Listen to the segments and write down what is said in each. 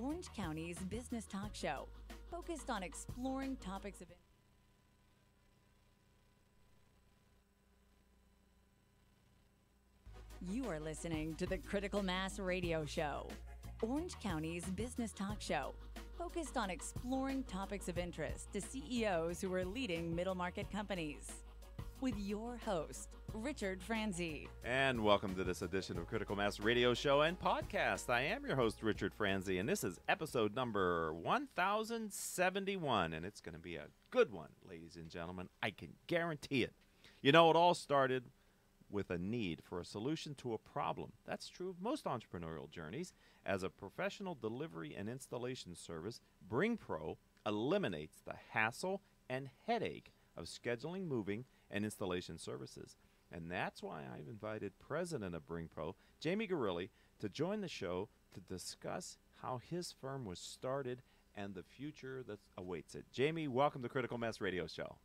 Orange County's business talk show, focused on exploring topics of You are listening to the Critical Mass Radio Show, Orange County's business talk show, focused on exploring topics of interest to CEOs who are leading middle market companies. With your host, Richard Franzi. And welcome to this edition of Critical Mass Radio Show and Podcast. I am your host, Richard Franzi, and this is episode number 1071, and it's going to be a good one, ladies and gentlemen. I can guarantee it. You know, it all started with a need for a solution to a problem. That's true of most entrepreneurial journeys. As a professional delivery and installation service, BringPro eliminates the hassle and headache of scheduling, moving, and installation services. And that's why I've invited President of BringPro, Jamie Garelli, to join the show to discuss how his firm was started and the future that awaits it. Jamie, welcome to Critical Mass Radio Show.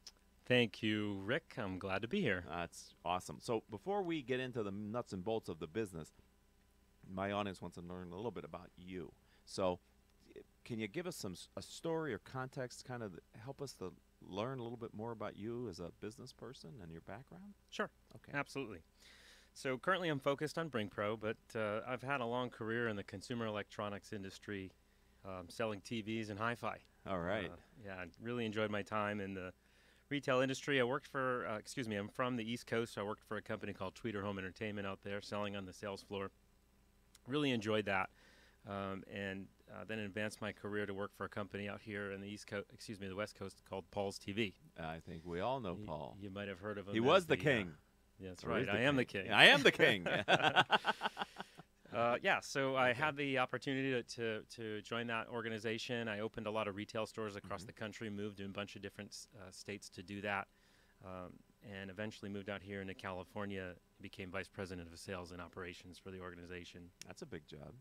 Thank you, Rick. I'm glad to be here. That's awesome. So before we get into the nuts and bolts of the business, my audience wants to learn a little bit about you. So can you give us a story or context, kind of help us to learn a little bit more about you as a business person and your background? Sure. Okay. Absolutely. So currently I'm focused on BringPro, but I've had a long career in the consumer electronics industry, selling TVs and hi-fi. All right. I really enjoyed my time in the retail industry. I worked for, I'm from the East Coast. So I worked for a company called Tweeter Home Entertainment out there, selling on the sales floor. Really enjoyed that. And then advanced my career to work for a company out here in the the West Coast called Paul's TV. I think we all know Paul. You might have heard of him. He was the king. That's right. I am the king. I am the king. So I had the opportunity to join that organization. I opened a lot of retail stores across the country, moved to a bunch of different states to do that, and eventually moved out here into California, became vice president of sales and operations for the organization. That's a big job.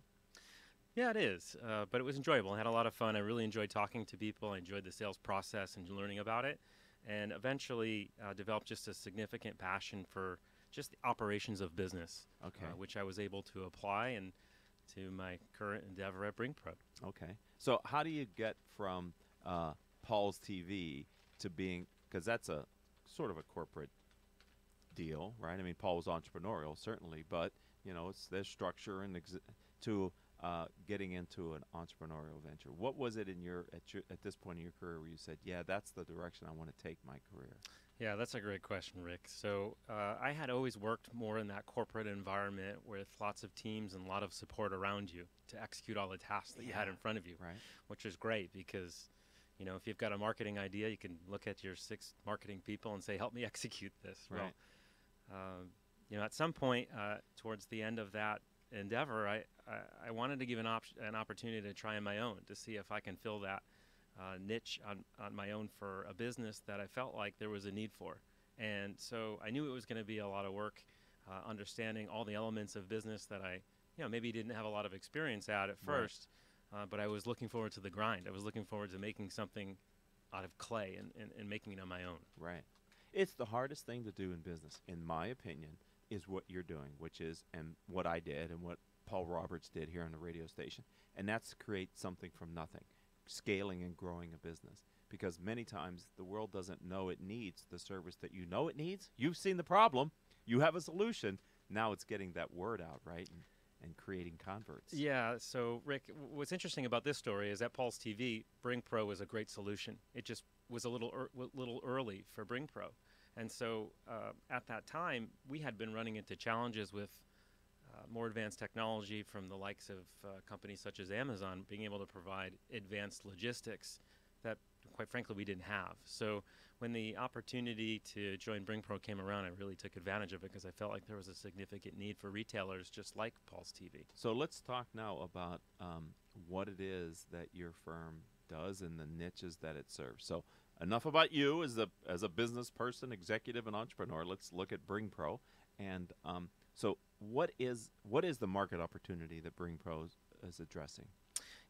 Yeah, it is, but it was enjoyable. I had a lot of fun. I really enjoyed talking to people. I enjoyed the sales process and learning about it, and eventually developed just a significant passion for just the operations of business, which I was able to apply and to my current endeavor at BringPro. Okay. So how do you get from Paul's TV to being, because that's a sort of a corporate deal, right? I mean, Paul was entrepreneurial, certainly, but, you know, there's structure and to getting into an entrepreneurial venture. What was it at this point in your career where you said, yeah, that's the direction I want to take my career? Yeah, that's a great question, Rick. So I had always worked more in that corporate environment with lots of teams and a lot of support around you to execute all the tasks that you had in front of you, right? Which is great because, you know, if you've got a marketing idea, you can look at your 6 marketing people and say, help me execute this. Right. Well, you know, at some point towards the end of that endeavor, I wanted to give an opportunity to try on my own to see if I can fill that niche on my own for a business that I felt like there was a need for. And so I knew it was going to be a lot of work, understanding all the elements of business that I, maybe didn't have a lot of experience at first, but I was looking forward to the grind. I was looking forward to making something out of clay and making it on my own. Right. It's the hardest thing to do in business, in my opinion, is what you're doing, which is, and what I did and what Paul Roberts did here on the radio station, and that's create something from nothing, scaling and growing a business. Because many times the world doesn't know it needs the service that you know it needs. You've seen the problem. You have a solution. Now it's getting that word out, right, and creating converts. Yeah, so Rick, what's interesting about this story is at Paul's TV, BringPro was a great solution. It just was a little early for BringPro. And so at that time, we had been running into challenges with more advanced technology from the likes of companies such as Amazon being able to provide advanced logistics that, quite frankly, we didn't have. So when the opportunity to join BringPro came around, I really took advantage of it because I felt like there was a significant need for retailers just like Paul's TV. So let's talk now about what it is that your firm does and the niches that it serves. So enough about you as a business person, executive, and entrepreneur. Let's look at BringPro. And so what is the market opportunity that BringPro is addressing?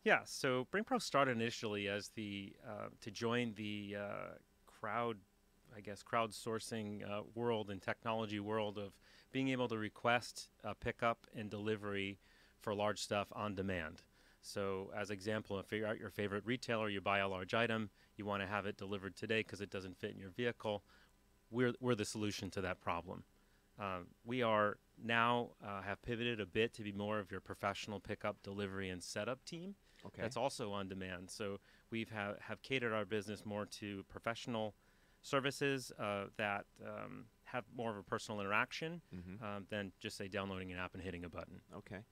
Yeah, so BringPro started initially as to join the crowdsourcing world and technology world of being able to request pickup and delivery for large stuff on demand. So as example, if you're at your favorite retailer, you buy a large item, you want to have it delivered today because it doesn't fit in your vehicle, we're the solution to that problem. We are now have pivoted a bit to be more of your professional pickup, delivery, and setup team. Okay. That's also on demand. So we've have catered our business more to professional services that have more of a personal interaction than just, say, downloading an app and hitting a button. Okay.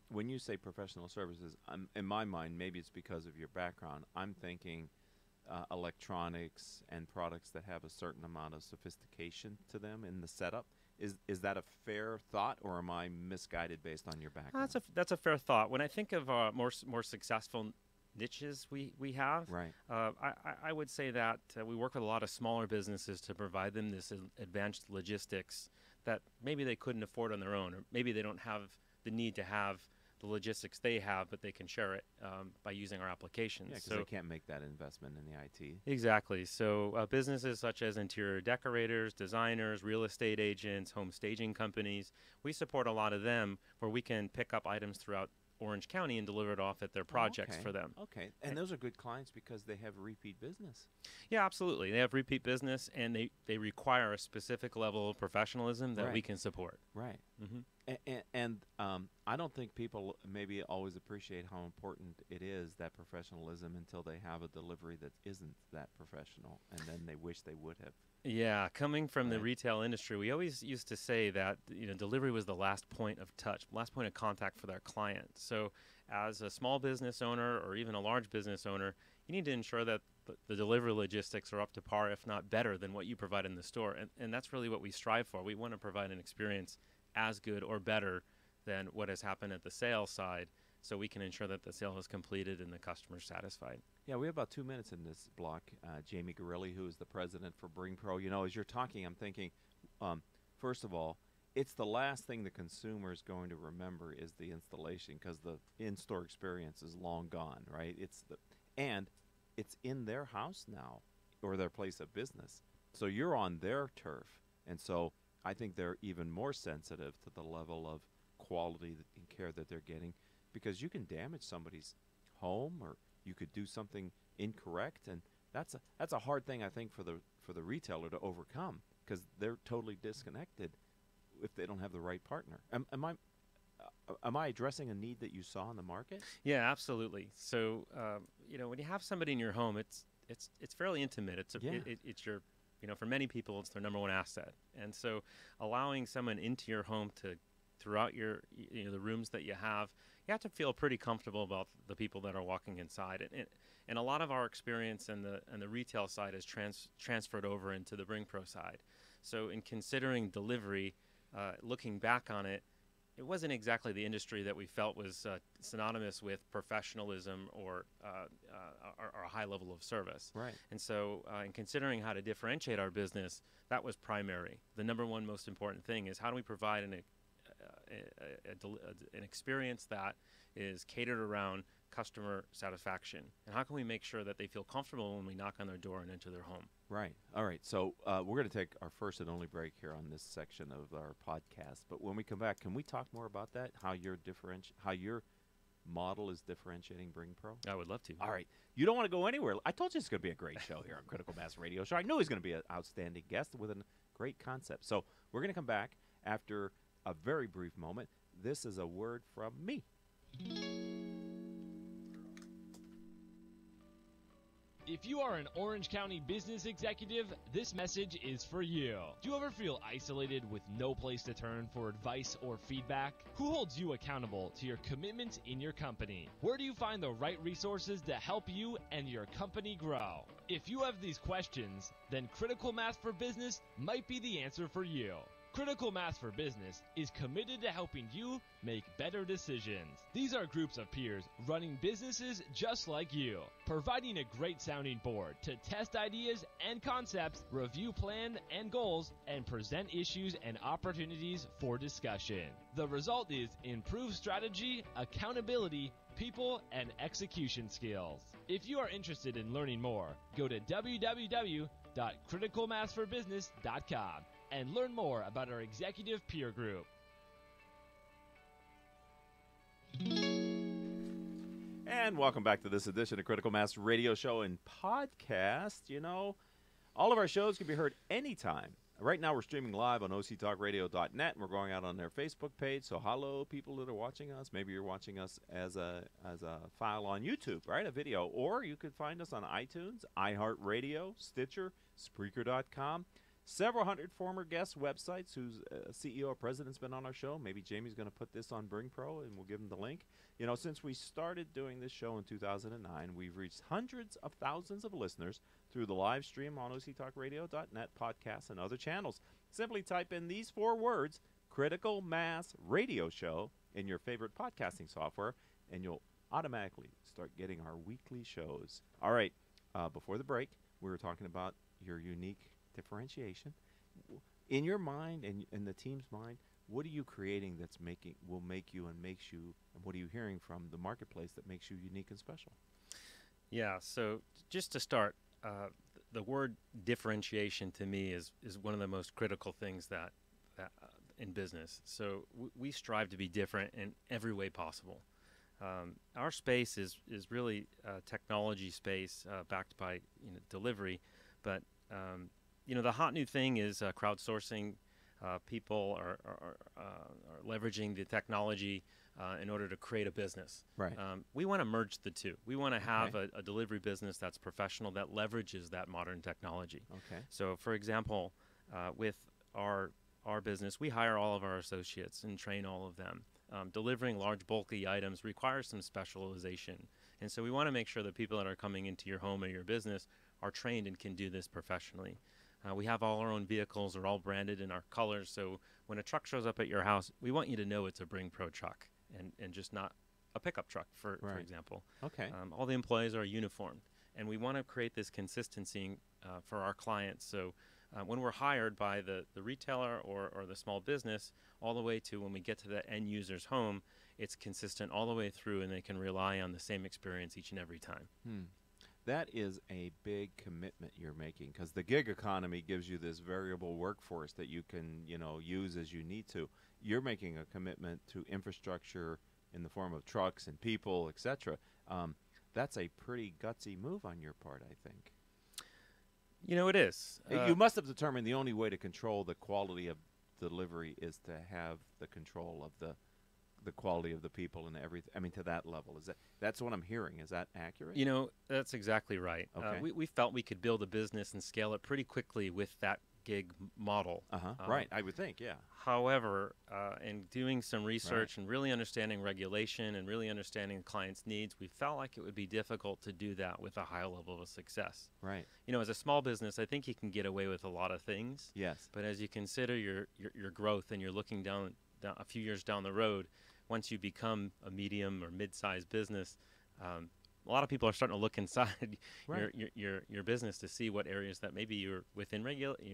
When you say professional services, in my mind, maybe it's because of your background, I'm thinking electronics and products that have a certain amount of sophistication to them in the setup. Is that a fair thought, or am I misguided based on your background? That's a fair thought. When I think of more successful niches we have, right. I would say that we work with a lot of smaller businesses to provide them this advanced logistics that maybe they couldn't afford on their own, or maybe they don't have the need to have the logistics they have, but they can share it by using our applications. Yeah, because they can't make that investment in the IT. Exactly. So businesses such as interior decorators, designers, real estate agents, home staging companies, we support a lot of them where we can pick up items throughout Orange County and deliver it off at their projects for them. Okay. And those are good clients because they have repeat business. Yeah, absolutely. They have repeat business, and they require a specific level of professionalism that we can support. Right. And I don't think people maybe always appreciate how important it is, that professionalism, until they have a delivery that isn't that professional, and then they wish they would have. Yeah, coming from the retail industry, we always used to say that delivery was the last point of touch, last point of contact for their client. So as a small business owner or even a large business owner, you need to ensure that the delivery logistics are up to par, if not better, than what you provide in the store. And that's really what we strive for. We want to provide an experience as good or better than what has happened at the sales side, so we can ensure that the sale is completed and the customer is satisfied. Yeah, we have about 2 minutes in this block. Jamie Garelli, who is the president for Bring Pro. As you're talking, I'm thinking, first of all, it's the last thing the consumer is going to remember is the installation, because the in-store experience is long gone, right? And it's in their house now, or their place of business. So you're on their turf. And so I think they're even more sensitive to the level of quality and care that they're getting, because you can damage somebody's home, or you could do something incorrect, and that's a hard thing, I think, for the retailer to overcome, because they're totally disconnected if they don't have the right partner. Am I addressing a need that you saw in the market? Yeah, absolutely. So when you have somebody in your home, it's fairly intimate. It's your for many people, it's their number one asset. And so allowing someone into your home throughout your the rooms that you have to feel pretty comfortable about the people that are walking inside. And a lot of our experience in the retail side is transferred over into the Bring Pro side. So in considering delivery, looking back on it, it wasn't exactly the industry that we felt was synonymous with professionalism or a high level of service. Right. And so in considering how to differentiate our business, that was primary. The number one most important thing is, how do we provide an experience that is catered around customer satisfaction, and how can we make sure that they feel comfortable when we knock on their door and enter their home? Right. All right. So we're going to take our first and only break here on this section of our podcast. But when we come back, can we talk more about that? How your model is differentiating Bring Pro? I would love to. All right. You don't want to go anywhere. I told you it's going to be a great show here on Critical Mass Radio Show. I knew he's going to be an outstanding guest with a great concept. So we're going to come back after a very brief moment. This is a word from me. If you are an Orange County business executive, this message is for you. Do you ever feel isolated with no place to turn for advice or feedback? Who holds you accountable to your commitments in your company? Where do you find the right resources to help you and your company grow? If you have these questions, then Critical Mass for Business might be the answer for you. Critical Mass for Business is committed to helping you make better decisions. These are groups of peers running businesses just like you, providing a great sounding board to test ideas and concepts, review plans and goals, and present issues and opportunities for discussion. The result is improved strategy, accountability, people, and execution skills. If you are interested in learning more, go to www.criticalmassforbusiness.com and learn more about our executive peer group. And welcome back to this edition of Critical Mass Radio Show and Podcast. You know, all of our shows can be heard anytime. Right now we're streaming live on octalkradio.net, and we're going out on their Facebook page. So hello, people that are watching us. Maybe you're watching us as a file on YouTube, right, a video. Or you could find us on iTunes, iHeartRadio, Stitcher, Spreaker.com. Several hundred former guest websites whose CEO or president's been on our show. Maybe Jamie's going to put this on Bring Pro, and we'll give him the link. You know, since we started doing this show in 2009, we've reached hundreds of thousands of listeners through the live stream on octalkradio.net, podcasts, and other channels. Simply type in these 4 words, Critical Mass Radio Show, in your favorite podcasting software, and you'll automatically start getting our weekly shows. All right, before the break, we were talking about your unique differentiation. In your mind and in the team's mind, what are you creating that's will make you and makes you, and what are you hearing from the marketplace that makes you unique and special? Yeah, so just to start, the word differentiation to me is one of the most critical things that in business. So we strive to be different in every way possible. Our space is really a technology space backed by delivery, but the hot new thing is crowdsourcing. People are leveraging the technology in order to create a business. Right. We want to merge the two. We want to have a delivery business that's professional, that leverages that modern technology. Okay. So, for example, with our business, we hire all of our associates and train all of them. Delivering large, bulky items requires some specialization. And so we want to make sure that people that are coming into your home or your business are trained and can do this professionally. We have all our own vehicles. They're all branded in our colors. So when a truck shows up at your house, we want you to know it's a Bring Pro truck and just not a pickup truck, for example. Okay. All the employees are uniformed. And we want to create this consistency for our clients. So when we're hired by the retailer or the small business, all the way to when we get to the end user's home, it's consistent all the way through, and they can rely on the same experience each and every time. That is a big commitment you're making, because the gig economy gives you this variable workforce that you can, use as you need to. You're making a commitment to infrastructure in the form of trucks and people, etc. That's a pretty gutsy move on your part, I think. It is. You must have determined the only way to control the quality of delivery is to have the control of the quality of the people and everything. I mean, to that level. That's what I'm hearing. Is that accurate? That's exactly right. Okay. We felt we could build a business and scale it pretty quickly with that gig model. Right, I would think, yeah. However, in doing some research and really understanding regulation and really understanding clients' needs, we felt like it would be difficult to do that with a high level of success. Right. As a small business, I think you can get away with a lot of things. Yes. But as you consider your growth and you're looking down a few years down the road, once you become a medium or mid-sized business, a lot of people are starting to look inside your business to see what areas that maybe you're within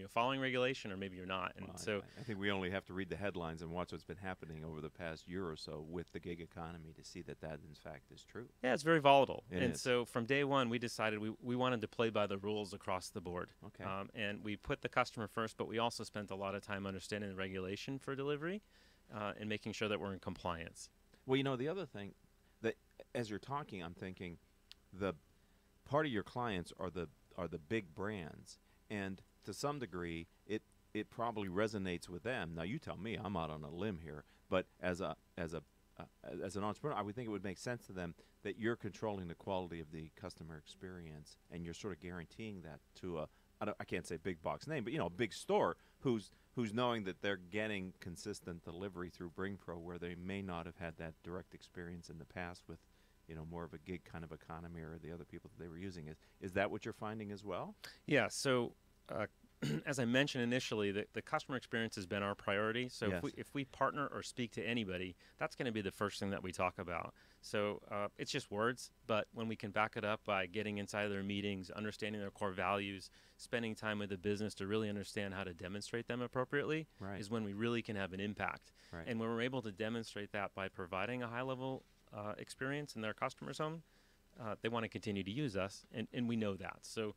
following regulation, or maybe you're not. And I think we only have to read the headlines and watch what's been happening over the past year or so with the gig economy to see that in fact is true. Yeah, it's very volatile. It is. So from day one, we decided we wanted to play by the rules across the board. Okay. And we put the customer first, but we also spent a lot of time understanding the regulation for delivery and making sure that we're in compliance. Well, the other thing that as you're talking, I'm thinking the part of your clients are the big brands, and to some degree it probably resonates with them. Now you tell me, I'm out on a limb here, but as an entrepreneur, I would think it would make sense to them that you're controlling the quality of the customer experience, and you're sort of guaranteeing that to I can't say big box name, but a big store who's knowing that they're getting consistent delivery through Bring Pro, where they may not have had that direct experience in the past with more of a gig kind of economy or the other people that they were using. Is that what you're finding as well? Yeah, so as I mentioned initially, the customer experience has been our priority. So Yes. if we partner or speak to anybody, that's going to be the first thing that we talk about. So it's just words, but when we can back it up by getting inside of their meetings, understanding their core values, spending time with the business to really understand how to demonstrate them appropriately, Right. is when we really can have an impact. Right. And when we're able to demonstrate that by providing a high-level experience in their customer's home, they want to continue to use us, and we know that. So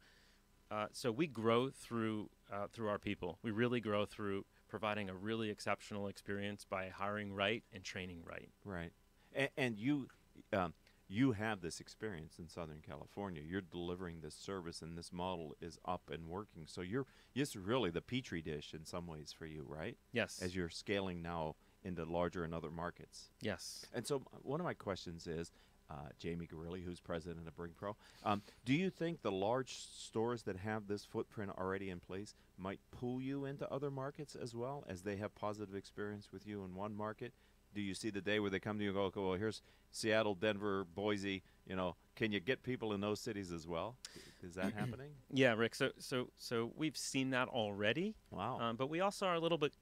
we grow through our people. We really grow through providing a really exceptional experience by hiring right and training right. Right. And you, you have this experience in Southern California. You're delivering this service, and this model is up and working. So it's really the petri dish in some ways for you, right? Yes. As you're scaling now into larger and other markets. Yes. And so one of my questions is, Jamie Garelli, who's president of BringPro, do you think the large stores that have this footprint already in place might pull you into other markets as well, as they have positive experience with you in one market? Do you see the day where they come to you and go, okay, well, here's Seattle, Denver, Boise, can you get people in those cities as well? Is that happening? Yeah, Rick. So we've seen that already. Wow. But we also are a little bit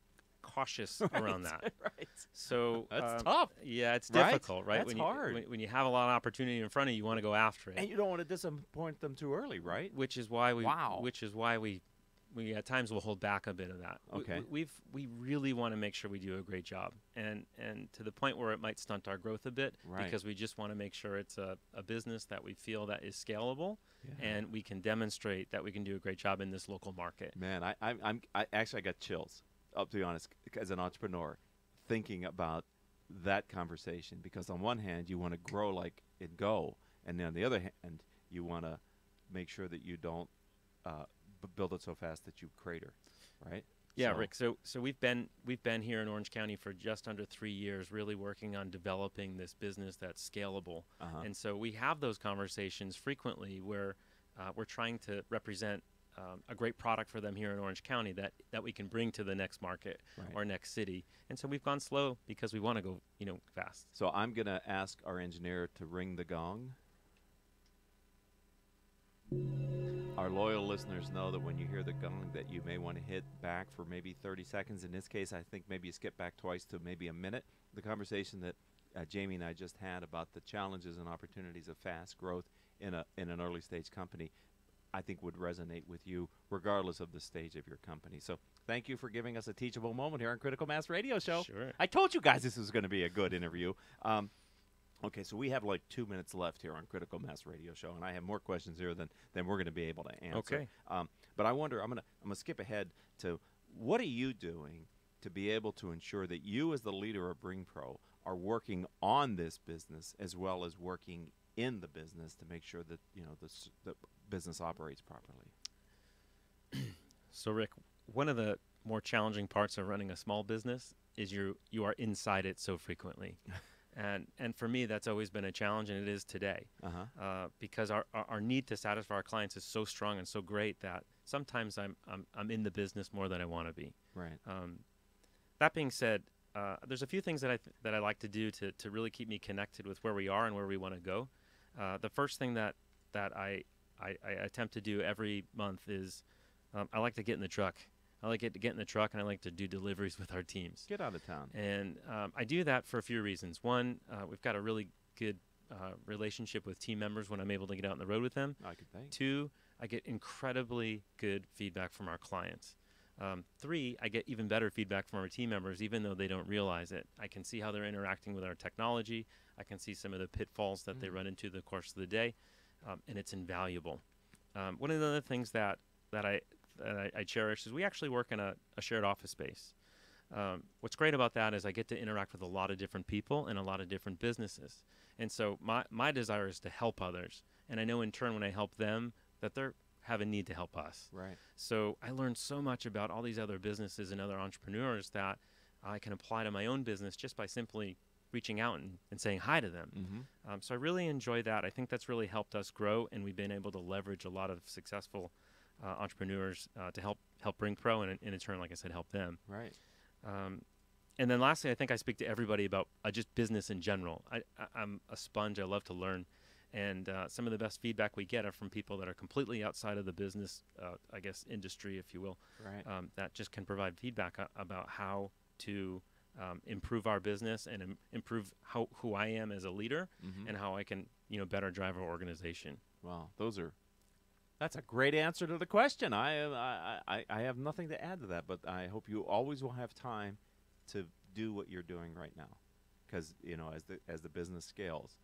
cautious around that. Right. So that's tough. Yeah, it's Right? difficult, right? That's hard. When you have a lot of opportunity in front of you, you want to go after it. And you don't want to disappoint them too early, right? Which is why we. Wow. Which is why we at times will hold back a bit of that. Okay. We really want to make sure we do a great job, and to the point where it might stunt our growth a bit, Right. because we just want to make sure it's a business that we feel that is scalable, Yeah. and we can demonstrate that we can do a great job in this local market. Man, I actually got chills, up to be honest, as an entrepreneur, thinking about that conversation, because on one hand you want to grow like it go, and then on the other hand you want to make sure that you don't build it so fast that you crater, right? Yeah, So- Rick. So we've been here in Orange County for just under 3 years, really working on developing this business that's scalable. Uh-huh. And so we have those conversations frequently where we're trying to represent a great product for them here in Orange County that we can bring to the next market Right. or next city. And so we've gone slow because we want to go, fast. So I'm going to ask our engineer to ring the gong. Our loyal listeners know that when you hear the gong that you may want to hit back for maybe 30 seconds. In this case, I think maybe you skip back twice to maybe a minute. The conversation that Jamie and I just had about the challenges and opportunities of fast growth in an early stage company, I think would resonate with you regardless of the stage of your company. So thank you for giving us a teachable moment here on Critical Mass Radio Show. Sure. I told you guys this was going to be a good interview. Okay, so we have like 2 minutes left here on Critical Mass Radio Show, and I have more questions here than we're going to be able to answer. Okay. But I wonder, I'm gonna skip ahead to what are you doing to be able to ensure that you, as the leader of BringPro, are working on this business as well as working in the business to make sure that the business operates properly. So, Rick, one of the more challenging parts of running a small business is you are inside it so frequently. And for me, that's always been a challenge, and it is today. Because our need to satisfy our clients is so strong and so great that sometimes I'm in the business more than I want to be. Right. That being said, there's a few things that I like to do to really keep me connected with where we are and where we want to go. The first thing that I attempt to do every month is I like to get in the truck. I like to get in the truck, and I like to do deliveries with our teams. Get out of town. And I do that for a few reasons. One, we've got a really good relationship with team members when I'm able to get out on the road with them. I could think. 2, I get incredibly good feedback from our clients. 3, I get even better feedback from our team members, even though they don't realize it. I can see how they're interacting with our technology. I can see some of the pitfalls that they run into the course of the day, and it's invaluable. One of the other things that I cherish is we actually work in a shared office space. What's great about that is I get to interact with a lot of different people and a lot of different businesses. And so my desire is to help others. And I know in turn when I help them that they have a need to help us. Right. So I learned so much about all these other businesses and other entrepreneurs that I can apply to my own business just by simply reaching out and saying hi to them. Mm-hmm. So I really enjoy that. I think that's really helped us grow, and we've been able to leverage a lot of successful entrepreneurs to help BringPro, and in turn, like I said, help them. Right. And then lastly, I think I speak to everybody about just business in general. I'm a sponge. I love to learn. And some of the best feedback we get are from people that are completely outside of the business, I guess, industry, if you will, Right. that just can provide feedback about how to improve our business and improve who I am as a leader, Mm-hmm. and how I can better drive our organization. Wow, that's a great answer to the question. I have nothing to add to that, but I hope you always will have time to do what you're doing right now, because as the business scales,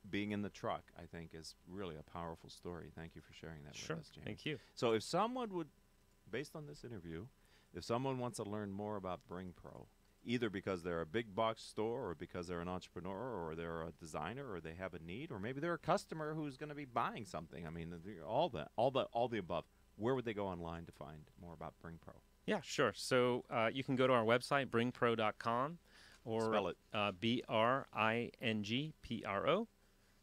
being in the truck, I think, is really a powerful story. Thank you for sharing that Sure, with us, Jamie. thank you. So if someone would, based on this interview, if someone wants to learn more about BringPro, either because they're a big box store or because they're an entrepreneur or they're a designer or they have a need, or maybe they're a customer who's going to be buying something. I mean, all the above. Where would they go online to find more about Bring Pro? Yeah, sure. So you can go to our website, bringpro.com, or Spell it. BRINGPRO,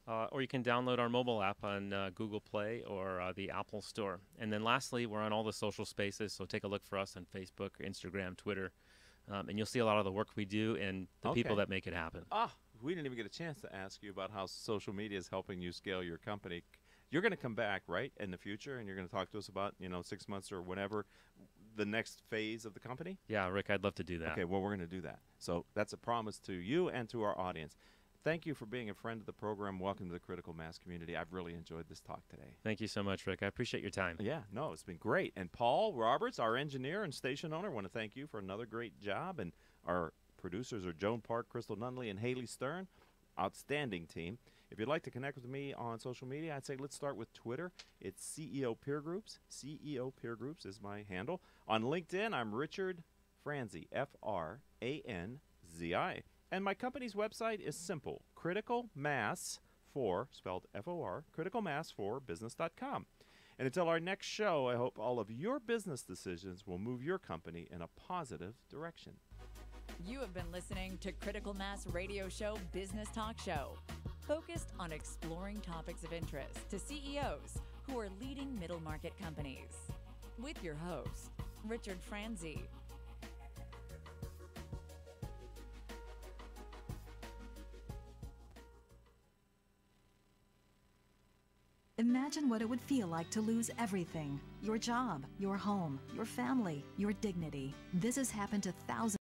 or you can download our mobile app on Google Play or the Apple Store. And then lastly, we're on all the social spaces, so take a look for us on Facebook, Instagram, Twitter, and you'll see a lot of the work we do and the people that make it happen. We didn't even get a chance to ask you about how social media is helping you scale your company. You're going to come back, right, in the future, and you're going to talk to us about, 6 months or whenever, the next phase of the company? Yeah, Rick, I'd love to do that. Okay, well, we're going to do that. So that's a promise to you and to our audience. Thank you for being a friend of the program. Welcome to the Critical Mass community. I've really enjoyed this talk today. Thank you so much, Rick. I appreciate your time. Yeah, no, it's been great. And Paul Roberts, our engineer and station owner, want to thank you for another great job. And our producers are Joan Park, Crystal Nunley, and Haley Stern. Outstanding team. If you'd like to connect with me on social media, I'd say let's start with Twitter. It's CEO Peer Groups. CEO Peer Groups is my handle. On LinkedIn, I'm Richard Franzi, Franzi. And my company's website is simple, Critical Mass 4, spelled F-O-R, criticalmass4business.com. And until our next show, I hope all of your business decisions will move your company in a positive direction. You have been listening to Critical Mass Radio Show Business Talk Show, focused on exploring topics of interest to CEOs who are leading middle market companies. With your host, Richard Franzi. Imagine what it would feel like to lose everything: your job, your home, your family, your dignity. This has happened to thousands